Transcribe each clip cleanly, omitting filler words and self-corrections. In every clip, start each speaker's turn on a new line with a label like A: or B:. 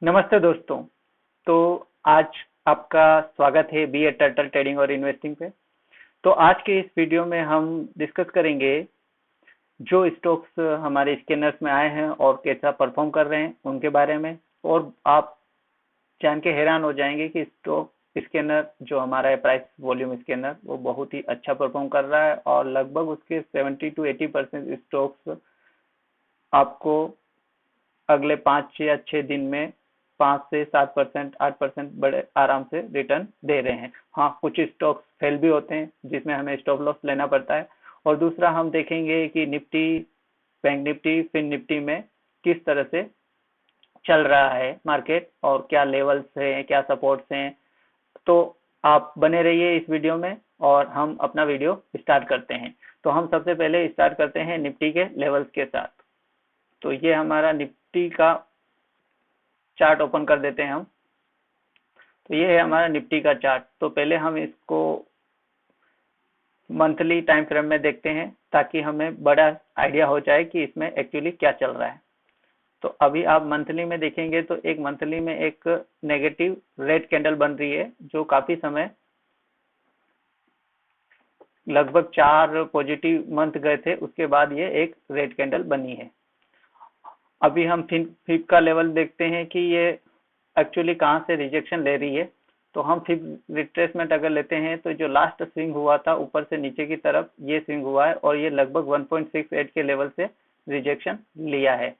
A: नमस्ते दोस्तों। तो आज आपका स्वागत है बी ए टर्टल ट्रेडिंग और इन्वेस्टिंग पे। तो आज के इस वीडियो में हम डिस्कस करेंगे जो स्टॉक्स हमारे स्कैनर्स में आए हैं और कैसा परफॉर्म कर रहे हैं उनके बारे में। और आप जान के हैरान हो जाएंगे कि स्टॉक स्कैनर जो हमारा है प्राइस वॉल्यूम स्कैनर वो बहुत ही अच्छा परफॉर्म कर रहा है और लगभग उसके 70 to 80% स्टॉक्स आपको अगले 5 या 6 दिन में 5 से 7%, 8% बड़े आराम से रिटर्न दे रहे हैं। हाँ, कुछ स्टॉक्स फेल भी होते हैं जिसमें हमें स्टॉप लॉस लेना पड़ता है। और दूसरा हम देखेंगे कि Nifty, bank Nifty, Fin Nifty में किस तरह से चल रहा है मार्केट और क्या लेवल्स हैं, क्या सपोर्ट्स हैं। तो आप बने रहिए इस वीडियो में और हम अपना वीडियो स्टार्ट करते हैं। तो हम सबसे पहले स्टार्ट करते हैं निफ्टी के लेवल्स के साथ। तो ये हमारा निफ्टी का चार्ट ओपन कर देते हैं हम। तो ये है हमारा निफ्टी का चार्ट। तो पहले हम इसको मंथली टाइम फ्रेम में देखते हैं ताकि हमें बड़ा आइडिया हो जाए कि इसमें एक्चुअली क्या चल रहा है। तो अभी आप मंथली में देखेंगे तो एक मंथली में एक नेगेटिव रेड कैंडल बन रही है जो काफी समय, लगभग 4 पॉजिटिव मंथ गए थे उसके बाद ये एक रेड कैंडल बनी है। अभी हम फिप का लेवल देखते हैं कि ये एक्चुअली कहाँ से रिजेक्शन ले रही है। तो हम फिप रिट्रेसमेंट अगर लेते हैं तो जो लास्ट स्विंग हुआ था ऊपर से नीचे की तरफ ये स्विंग हुआ है और ये लगभग 1.68 के लेवल से रिजेक्शन लिया है।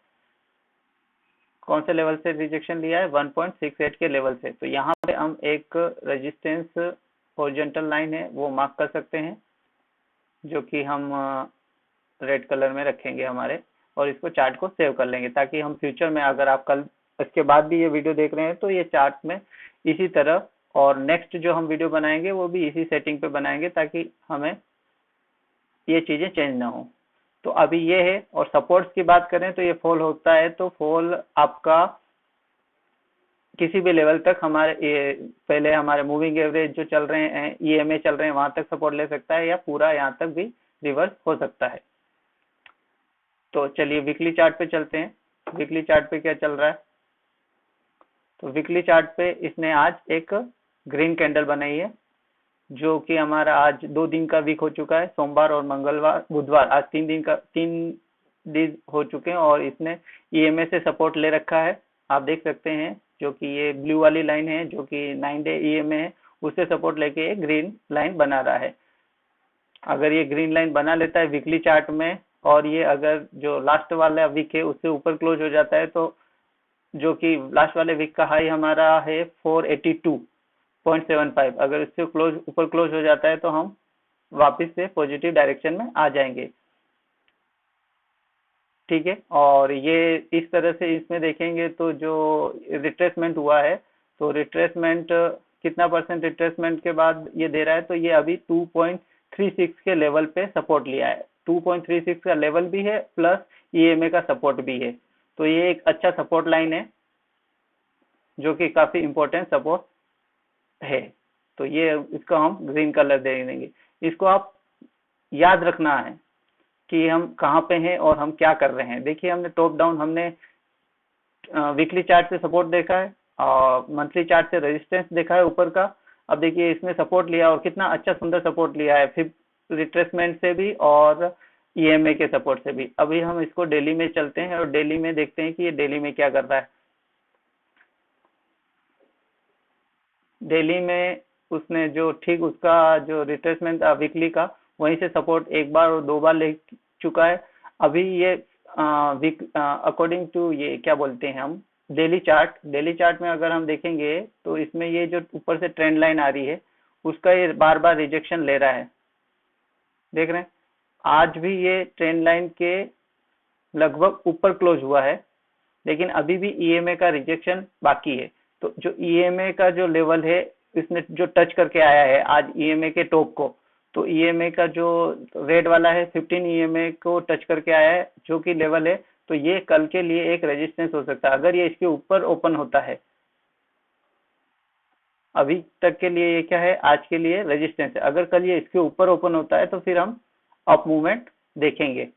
A: कौन से लेवल से रिजेक्शन लिया है? 1.68 के लेवल से। तो यहाँ पे हम एक रेजिस्टेंस हॉरिजॉन्टल लाइन है वो मार्क कर सकते हैं जो कि हम रेड कलर में रखेंगे हमारे, और इसको चार्ट को सेव कर लेंगे ताकि हम फ्यूचर में अगर आप कल इसके बाद भी ये वीडियो देख रहे हैं तो ये चार्ट में इसी तरह, और नेक्स्ट जो हम वीडियो बनाएंगे वो भी इसी सेटिंग पे बनाएंगे ताकि हमें ये चीजें चेंज ना हो। तो अभी ये है। और सपोर्ट्स की बात करें तो ये फॉल होता है तो फॉल आपका किसी भी लेवल तक हमारे ये पहले हमारे मूविंग एवरेज जो चल रहे हैं, ईएमए चल रहे हैं, वहां तक सपोर्ट ले सकता है या पूरा यहाँ तक भी रिवर्स हो सकता है। तो चलिए वीकली चार्ट पे चलते हैं। वीकली चार्ट पे क्या चल रहा है? तो वीकली चार्ट पे इसने आज एक ग्रीन कैंडल बनाई है जो कि हमारा आज 2 दिन का वीक हो चुका है, सोमवार और मंगलवार, बुधवार, आज 3 दिन हो चुके हैं और इसने ईएमए से सपोर्ट ले रखा है। आप देख सकते हैं जो कि ये ब्लू वाली लाइन है जो कि 9 डे ईएमए है, उससे सपोर्ट लेके एक ग्रीन लाइन बना रहा है। अगर ये ग्रीन लाइन बना लेता है वीकली चार्ट में और ये अगर जो लास्ट वाला वीक है उससे ऊपर क्लोज हो जाता है, तो जो कि लास्ट वाले वीक का हाई हमारा है 482.75, अगर इससे ऊपर क्लोज हो जाता है तो हम वापस से पॉजिटिव डायरेक्शन में आ जाएंगे। ठीक है। और ये इस तरह से इसमें देखेंगे तो जो रिट्रेसमेंट हुआ है, तो रिट्रेसमेंट कितना परसेंट रिट्रेसमेंट के बाद ये दे रहा है? तो ये अभी 2.36 के लेवल पे सपोर्ट लिया है। 2.36 का लेवल भी है प्लस ईएमए का सपोर्ट भी है। तो ये एक अच्छा सपोर्ट लाइन है जो कि काफी इंपॉर्टेंट सपोर्ट है। तो ये इसको हम ग्रीन कलर दे देंगे। इसको आप याद रखना है कि हम कहाँ पे हैं और हम क्या कर रहे हैं। देखिए हमने टॉप डाउन, हमने वीकली चार्ट से सपोर्ट देखा है और मंथली चार्ट से रेजिस्टेंस देखा है ऊपर का। अब देखिए इसमें सपोर्ट लिया और कितना अच्छा सुंदर सपोर्ट लिया है, फिर रिट्रेसमेंट से भी और ईएमए के सपोर्ट से भी। अभी हम इसको डेली में चलते हैं और डेली में देखते हैं कि ये डेली में क्या कर रहा है। डेली में उसने जो ठीक उसका जो रिट्रेसमेंट था वीकली का, वहीं से सपोर्ट एक बार और 2 बार ले चुका है। अभी ये वीक अकॉर्डिंग टू ये क्या बोलते हैं हम, डेली चार्ट में अगर हम देखेंगे तो इसमें ये जो ऊपर से ट्रेंड लाइन आ रही है उसका ये बार बार रिजेक्शन ले रहा है। देख रहे हैं आज भी ये ट्रेंड लाइन के लगभग ऊपर क्लोज हुआ है, लेकिन अभी भी ईएमए का रिजेक्शन बाकी है। तो जो ईएमए का जो लेवल है इसने जो टच करके आया है आज ईएमए के टॉप को, तो ईएमए का जो रेड वाला है 15 ईएमए को टच करके आया है जो कि लेवल है। तो ये कल के लिए एक रेजिस्टेंस हो सकता है अगर ये इसके ऊपर ओपन होता है। अभी तक के लिए ये क्या है? आज के लिए रेजिस्टेंस है। अगर कल ये इसके ऊपर ओपन होता है तो फिर हम अप मूवमेंट देखेंगे।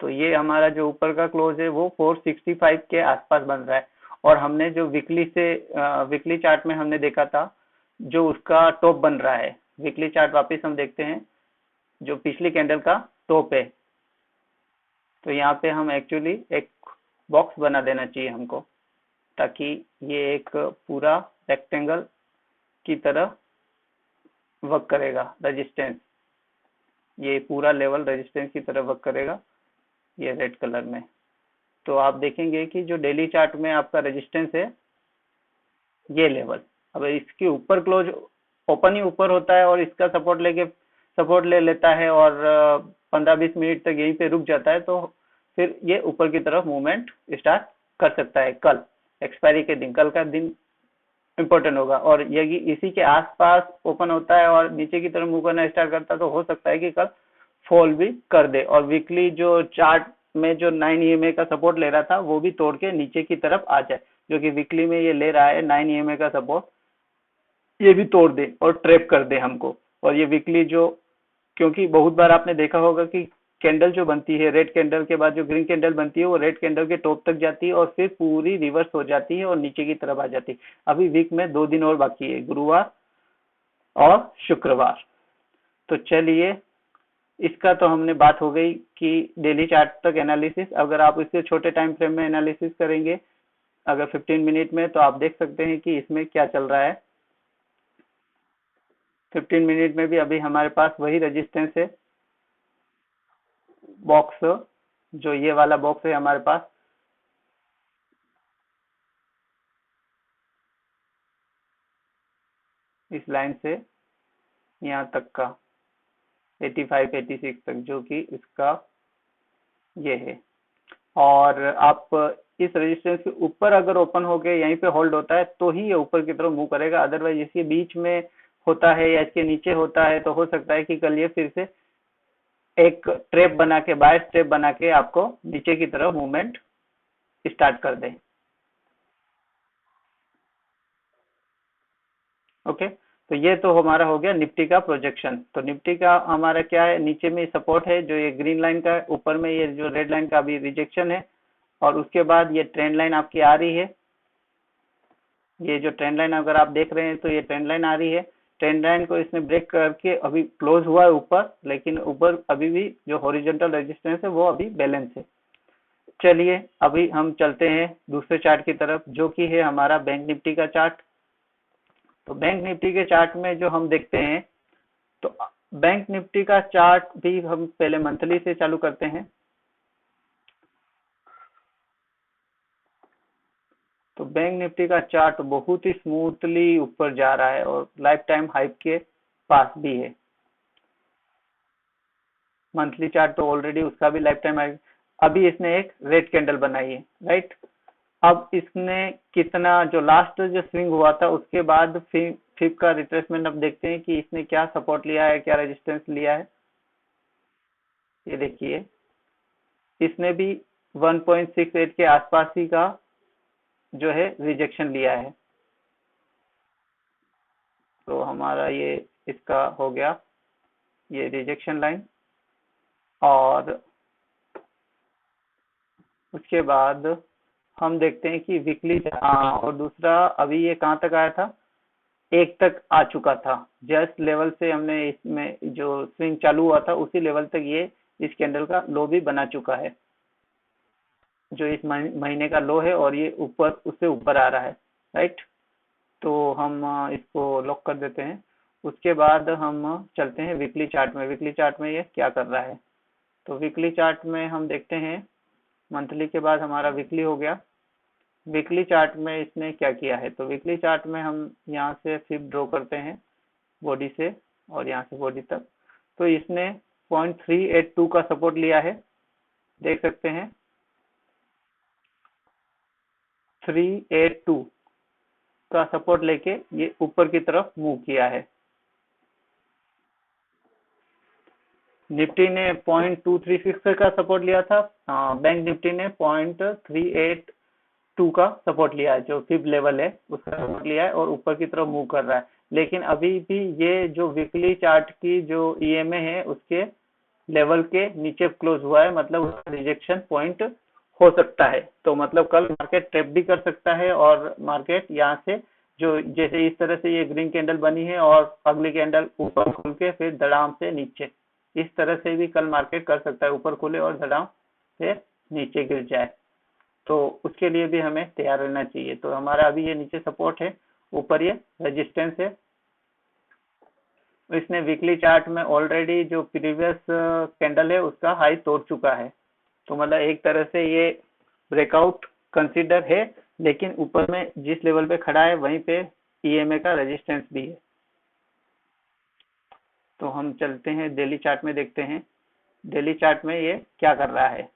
A: तो ये हमारा जो ऊपर का क्लोज है वो 465 के आसपास बन रहा है और हमने जो वीकली चार्ट में हमने देखा था जो उसका टॉप बन रहा है, वीकली चार्ट वापस हम देखते हैं जो पिछली कैंडल का टॉप है। तो यहाँ पे हम एक्चुअली एक बॉक्स बना देना चाहिए हमको, ताकि ये एक पूरा रेक्टेंगल की तरह वर्क करेगा, रेजिस्टेंस, ये पूरा लेवल रेजिस्टेंस की तरह वर्क करेगा, ये रेड कलर में। तो आप देखेंगे कि जो डेली चार्ट में आपका रेजिस्टेंस है ये लेवल, अब इसके ऊपर क्लोज ओपन ही ऊपर होता है और इसका सपोर्ट ले लेता है और 15-20 मिनट तक यहीं पे रुक जाता है, तो फिर ये ऊपर की तरफ मूवमेंट स्टार्ट कर सकता है। कल एक्सपायरी के दिन, कल का दिन इम्पोर्टेंट होगा, और यदि इसी के आसपास ओपन होता है और नीचे की तरफ मूव करना स्टार्ट करता है तो हो सकता है कि कल फॉल भी कर दे और वीकली जो चार्ट में जो 9 EMA का सपोर्ट ले रहा था वो भी तोड़ के नीचे की तरफ आ जाए, जो कि वीकली में ये ले रहा है 9 EMA का सपोर्ट, ये भी तोड़ दे और ट्रैप कर दे हमको। और ये वीकली जो, क्योंकि बहुत बार आपने देखा होगा कि कैंडल जो बनती है, रेड कैंडल के बाद जो ग्रीन कैंडल बनती है वो रेड कैंडल के टॉप तक जाती है और फिर पूरी रिवर्स हो जाती है और नीचे की तरफ आ जाती है। अभी वीक में 2 दिन और बाकी है, गुरुवार और शुक्रवार। तो चलिए, इसका तो हमने बात हो गई कि डेली चार्ट तक एनालिसिस, अगर आप इससे छोटे टाइम फ्रेम में एनालिसिस करेंगे अगर 15 मिनट में, तो आप देख सकते हैं कि इसमें क्या चल रहा है। 15 मिनट में भी अभी हमारे पास वही रेजिस्टेंस है, बॉक्स जो ये वाला बॉक्स है हमारे पास, इस लाइन से यहाँ तक का 85-86 तक, जो कि इसका ये है। और आप इस रेजिस्टेंस के ऊपर अगर ओपन हो गए यहीं पे होल्ड होता है तो ही ये ऊपर की तरफ मूव करेगा, अदरवाइज इसके बीच में होता है या इसके नीचे होता है तो हो सकता है कि कल ये फिर से एक ट्रैप बना के, बायस ट्रैप बना के आपको नीचे की तरफ मूवमेंट स्टार्ट कर दे। ओके, तो ये तो हमारा हो गया निफ्टी का प्रोजेक्शन। तो निफ्टी का हमारा क्या है, नीचे में सपोर्ट है जो ये ग्रीन लाइन का, ऊपर में ये जो रेड लाइन का अभी रिजेक्शन है, और उसके बाद ये ट्रेंड लाइन आपकी आ रही है। ये जो ट्रेंड लाइन अगर आप देख रहे हैं तो ये ट्रेंड लाइन आ रही है, ट्रेंड लाइन को इसने ब्रेक करके अभी क्लोज हुआ है ऊपर, लेकिन ऊपर अभी भी जो हॉरिजॉन्टल रेजिस्टेंस है वो अभी बैलेंस है। चलिए अभी हम चलते हैं दूसरे चार्ट की तरफ, जो कि है हमारा बैंक निफ्टी का चार्ट। तो बैंक निफ्टी के चार्ट में जो हम देखते हैं, तो बैंक निफ्टी का चार्ट भी हम पहले मंथली से चालू करते हैं। तो बैंक निफ्टी का चार्ट बहुत ही स्मूथली ऊपर जा रहा है और लाइफ टाइम हाइप के पास भी है। मंथली चार्ट तो ऑलरेडी उसका भी लाइफ टाइम हाइप, अभी इसने एक रेड कैंडल बनाई है, राइट। अब इसने कितना, जो लास्ट जो स्विंग हुआ था उसके बाद फिर का रिट्रेसमेंट, अब देखते हैं कि इसने क्या सपोर्ट लिया है, क्या रेजिस्टेंस लिया है। ये देखिए, इसने भी 1.68 के आसपास ही का जो है रिजेक्शन लिया है। तो हमारा ये इसका हो गया ये रिजेक्शन लाइन, और उसके बाद हम देखते हैं कि वीकली, और दूसरा अभी ये कहाँ तक आया था, 1 तक आ चुका था। जस्ट लेवल से हमने इसमें जो स्विंग चालू हुआ था उसी लेवल तक ये इस कैंडल का लो भी बना चुका है, जो इस महीने का लो है, और ये ऊपर, उससे ऊपर आ रहा है, राइट। तो हम इसको लॉक कर देते हैं। उसके बाद हम चलते हैं वीकली चार्ट में, वीकली चार्ट में ये क्या कर रहा है। तो वीकली चार्ट में हम देखते हैं, मंथली के बाद हमारा वीकली हो गया। वीकली चार्ट में इसने क्या किया है, तो वीकली चार्ट में हम यहाँ से फिर ड्रॉ करते हैं बॉडी से, और यहाँ से बॉडी तक। तो इसने 0.382 का सपोर्ट लिया है, देख सकते हैं 382 का सपोर्ट लेके ये ऊपर की तरफ मूव किया है। निफ्टी ने 0.236 का सपोर्ट लिया था, बैंक निफ्टी ने 0.382 का सपोर्ट लिया है, जो फिफ्थ लेवल है उसका सपोर्ट लिया है और ऊपर की तरफ मूव कर रहा है। लेकिन अभी भी ये जो वीकली चार्ट की जो ईएमए है उसके लेवल के नीचे क्लोज हुआ है, मतलब उसका रिजेक्शन पॉइंट हो सकता है। तो मतलब कल मार्केट ट्रैप भी कर सकता है और मार्केट यहाँ से जो जैसे इस तरह से ये ग्रीन कैंडल बनी है और अगली कैंडल ऊपर खुल के फिर धड़ाम से नीचे, इस तरह से भी कल मार्केट कर सकता है, ऊपर खुले और धड़ाम से नीचे गिर जाए। तो उसके लिए भी हमें तैयार रहना चाहिए। तो हमारा अभी ये नीचे सपोर्ट है, ऊपर ये रेजिस्टेंस है। इसने वीकली चार्ट में ऑलरेडी जो प्रीवियस कैंडल है उसका हाई तोड़ चुका है। तो मतलब एक तरह से ये ब्रेकआउट कंसीडर है, लेकिन ऊपर में जिस लेवल पे खड़ा है वहीं पे ईएमए का रेजिस्टेंस भी है। तो हम चलते हैं डेली चार्ट में, देखते हैं डेली चार्ट में ये क्या कर रहा है।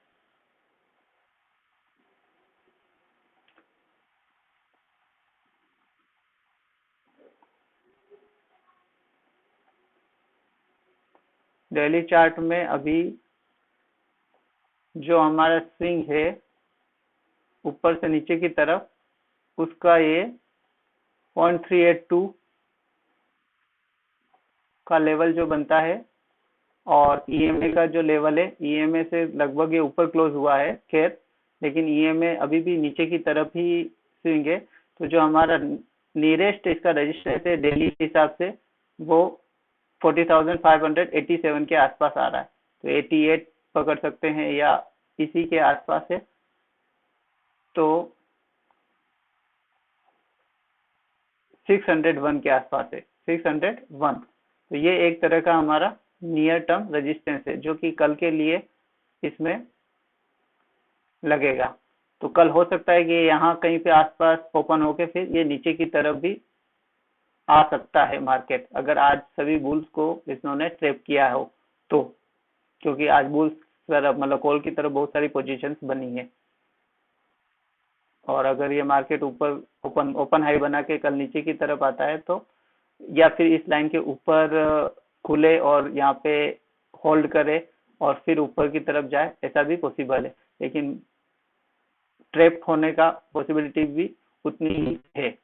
A: डेली चार्ट में अभी जो हमारा स्विंग है ऊपर से नीचे की तरफ, उसका ये 0.382 का लेवल जो बनता है, और ईएमए का जो लेवल है, ईएमए से लगभग ये ऊपर क्लोज हुआ है खैर, लेकिन ईएमए अभी भी नीचे की तरफ ही स्विंग है। तो जो हमारा नियरेस्ट इसका रजिस्टेंस है डेली के हिसाब से, वो 40,587 के आसपास आ रहा है। तो 88 पकड़ सकते हैं या इसी के आसपास है। तो 601 के आसपास है, 601। तो ये एक तरह का हमारा नियर टर्म रेजिस्टेंस है जो कि कल के लिए इसमें लगेगा। तो कल हो सकता है कि यहाँ कहीं पे आसपास ओपन होके फिर ये नीचे की तरफ भी आ सकता है मार्केट, अगर आज सभी बुल्स को इन्होंने ट्रैप किया हो तो, क्योंकि आज बुल्स तरफ मतलब कॉल की तरफ बहुत सारी पोजीशंस बनी है। और अगर ये मार्केट ऊपर ओपन ओपन हाई बना के कल नीचे की तरफ आता है तो, या फिर इस लाइन के ऊपर खुले और यहाँ पे होल्ड करे और फिर ऊपर की तरफ जाए, ऐसा भी पॉसिबल है। लेकिन ट्रैप होने का पॉसिबिलिटी भी उतनी ही है।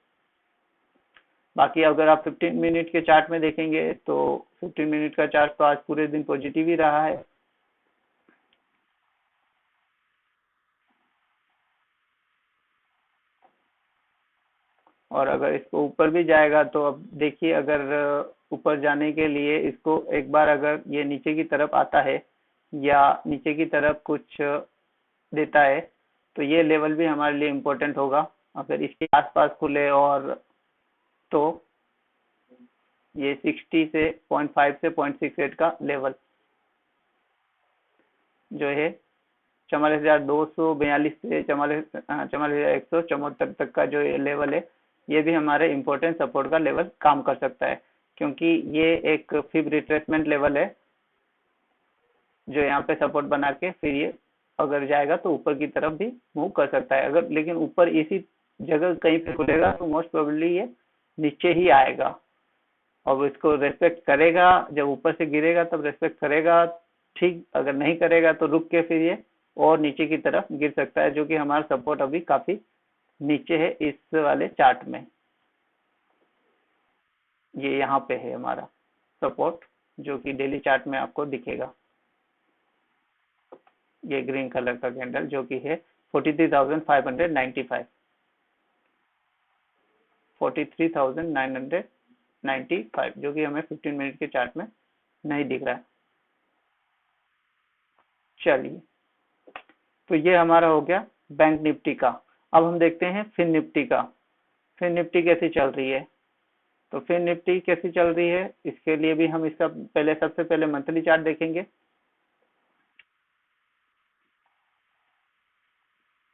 A: बाकी अगर आप 15 मिनट के चार्ट में देखेंगे तो 15 मिनट का चार्ट तो आज पूरे दिन पॉजिटिव ही रहा है। और अगर इसको ऊपर भी जाएगा तो अब देखिए, अगर ऊपर जाने के लिए इसको एक बार अगर ये नीचे की तरफ आता है या नीचे की तरफ कुछ देता है तो ये लेवल भी हमारे लिए इम्पोर्टेंट होगा। अगर इसके आसपास खुले और तो ये 60 से 0.5 से 0.68 का लेवल जो है 44,242 से 44,174 तक का जो ये लेवल है, ये भी हमारे इम्पोर्टेंट सपोर्ट का लेवल काम कर सकता है, क्योंकि ये एक फिब रिट्रेसमेंट लेवल है जो यहाँ पे सपोर्ट बना के फिर ये अगर जाएगा तो ऊपर की तरफ भी मूव कर सकता है। अगर लेकिन ऊपर इसी जगह कहीं पे खुलेगा तो मोस्ट प्रोबेबली ये नीचे ही आएगा और इसको रेस्पेक्ट करेगा। जब ऊपर से गिरेगा तब रेस्पेक्ट करेगा, ठीक। अगर नहीं करेगा तो रुक के फिर ये और नीचे की तरफ गिर सकता है, जो कि हमारा सपोर्ट अभी काफी नीचे है इस वाले चार्ट में। ये यहाँ पे है हमारा सपोर्ट जो कि डेली चार्ट में आपको दिखेगा। ये ग्रीन कलर का कैंडल जो कि है 43,595, 43,995, जो कि हमें 15 मिनट के चार्ट में नहीं दिख रहा है। चलिए, तो ये हमारा हो गया बैंक निफ्टी का। अब हम देखते हैं फिन निफ्टी का। फिन निफ्टी कैसी चल रही है? तो फिन निफ्टी कैसी चल रही है, इसके लिए भी हम इसका सबसे पहले मंथली चार्ट देखेंगे।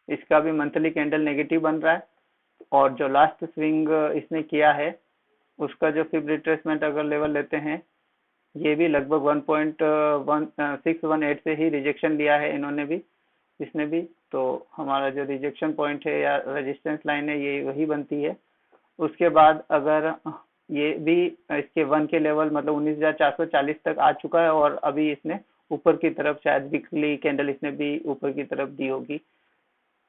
A: इसका भी मंथली कैंडल नेगेटिव बन रहा है और जो लास्ट स्विंग इसने किया है उसका जो फिब रिट्रेसमेंट अगर लेवल लेते हैं, ये भी लगभग 1.618 से ही रिजेक्शन लिया है इन्होंने भी, इसने भी। तो हमारा जो रिजेक्शन पॉइंट है या रेजिस्टेंस लाइन है ये वही बनती है। उसके बाद अगर ये भी इसके 1 के लेवल मतलब 19,440 तक आ चुका है और अभी इसने ऊपर की तरफ शायद वीकली कैंडल इसने भी ऊपर की तरफ दी होगी।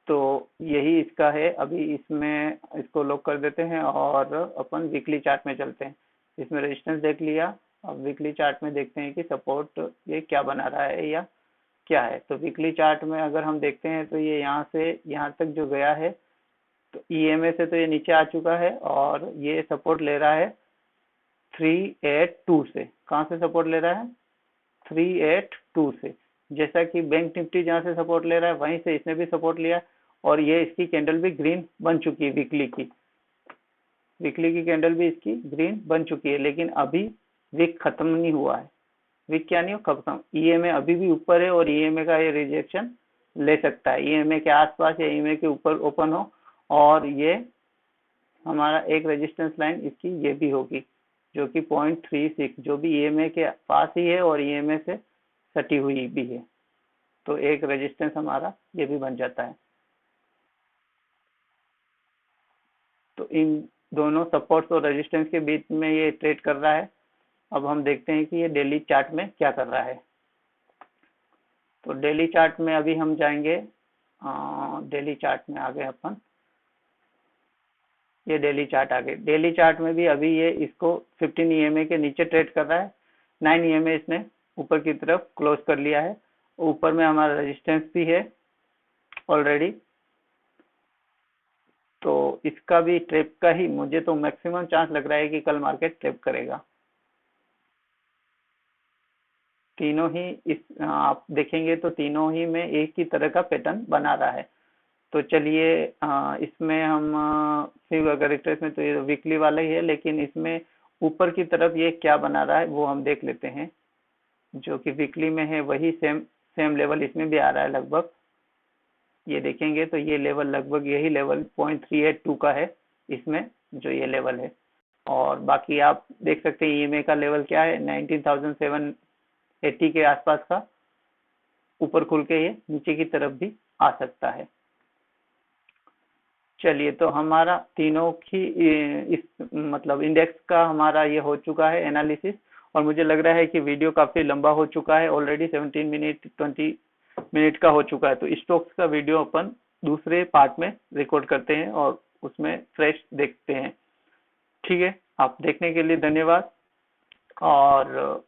A: तो यही इसका है। अभी इसमें इसको लॉक कर देते हैं और अपन वीकली चार्ट में चलते हैं। इसमें रेजिस्टेंस देख लिया, अब वीकली चार्ट में देखते हैं कि सपोर्ट ये क्या बना रहा है या क्या है। तो वीकली चार्ट में अगर हम देखते हैं तो ये यहाँ से यहाँ तक जो गया है, तो ईएमए से तो ये नीचे आ चुका है और ये सपोर्ट ले रहा है 382 से। कहाँ से सपोर्ट ले रहा है? 382 से। जैसा कि बैंक निफ्टी जहाँ से सपोर्ट ले रहा है वहीं से इसने भी सपोर्ट लिया और ये इसकी कैंडल भी ग्रीन बन चुकी है। वीकली की कैंडल भी इसकी ग्रीन बन चुकी है, लेकिन अभी वीक खत्म नहीं हुआ है। वीक क्या नहीं हो, खत्म। ईएमए अभी भी ऊपर है और ईएमए का ये रिजेक्शन ले सकता है। ईएमए के आसपास या ईएमए के ऊपर ओपन हो और ये हमारा एक रेजिस्टेंस लाइन इसकी ये भी होगी, जो कि 0.36, जो भी ईएमए के पास ही है और ईएमए से सटी हुई भी है। तो एक रेजिस्टेंस हमारा ये भी बन जाता है। तो इन दोनों सपोर्ट्स और रेजिस्टेंस के बीच में ये ट्रेड कर रहा है। अब हम देखते हैं कि ये डेली चार्ट में क्या कर रहा है। तो डेली चार्ट में अभी हम जाएंगे, डेली चार्ट में आ गए अपन। ये डेली चार्ट आ गए। डेली चार्ट में भी अभी ये इसको 15 ईएमए के नीचे ट्रेड कर रहा है। 9 ईएमए इसने ऊपर की तरफ क्लोज कर लिया है। ऊपर में हमारा रेजिस्टेंस भी है ऑलरेडी। तो इसका भी ट्रेप का ही मुझे तो मैक्सिमम चांस लग रहा है कि कल मार्केट ट्रेप करेगा। तीनों ही इस आप देखेंगे तो तीनों ही में एक ही तरह का पैटर्न बना रहा है। तो चलिए इसमें हम फिर अगर रिट्रेस में तो ये वीकली वाला ही है, लेकिन इसमें ऊपर की तरफ ये क्या बना रहा है वो हम देख लेते हैं। जो कि वीकली में है वही सेम लेवल इसमें भी आ रहा है लगभग। ये देखेंगे तो ये लेवल लगभग यही लेवल 0.382 का है इसमें, जो ये लेवल है। और बाकी आप देख सकते हैं ईएमए का लेवल क्या है, 19,780 के आसपास का। ऊपर खुल के ये नीचे की तरफ भी आ सकता है। चलिए, तो हमारा तीनों की इस मतलब इंडेक्स का हमारा ये हो चुका है एनालिसिस। और मुझे लग रहा है कि वीडियो काफी लंबा हो चुका है, ऑलरेडी 17 मिनट 20 मिनट का हो चुका है। तो स्टॉक्स का वीडियो अपन दूसरे पार्ट में रिकॉर्ड करते हैं और उसमें फ्रेश देखते हैं। ठीक है, आप देखने के लिए धन्यवाद और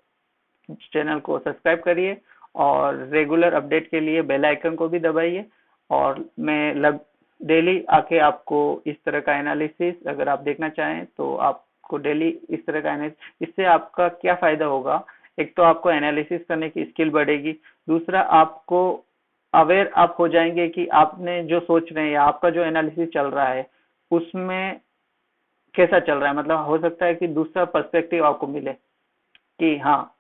A: चैनल को सब्सक्राइब करिए और रेगुलर अपडेट के लिए बेल आइकन को भी दबाइए। और मैं डेली आके आपको इस तरह का एनालिसिस अगर आप देखना चाहें तो आपको डेली इस तरह का एनालिसिस, इससे आपका क्या फायदा होगा? एक तो आपको एनालिसिस करने की स्किल बढ़ेगी, दूसरा आपको अवेयर आप हो जाएंगे कि आपने जो सोच रहे हैं या आपका जो एनालिसिस चल रहा है उसमें कैसा चल रहा है। मतलब हो सकता है कि दूसरा पर्सपेक्टिव आपको मिले कि हाँ,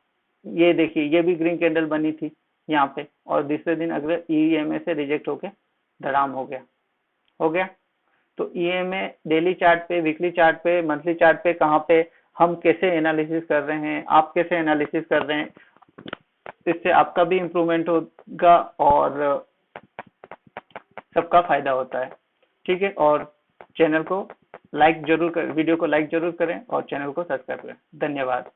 A: ये देखिए ये भी ग्रीन कैंडल बनी थी यहाँ पे और दूसरे दिन अगर ईएमए से रिजेक्ट होके धड़ाम हो गया। तो ईएमए डेली चार्ट पे, वीकली चार्ट पे, मंथली चार्ट पे कहाँ पे हम कैसे एनालिसिस कर रहे हैं, आप कैसे एनालिसिस कर रहे हैं, इससे आपका भी इम्प्रूवमेंट होगा और सबका फायदा होता है। ठीक है, और चैनल को लाइक जरूर कर, वीडियो को लाइक जरूर करें और चैनल को सब्सक्राइब करें। धन्यवाद।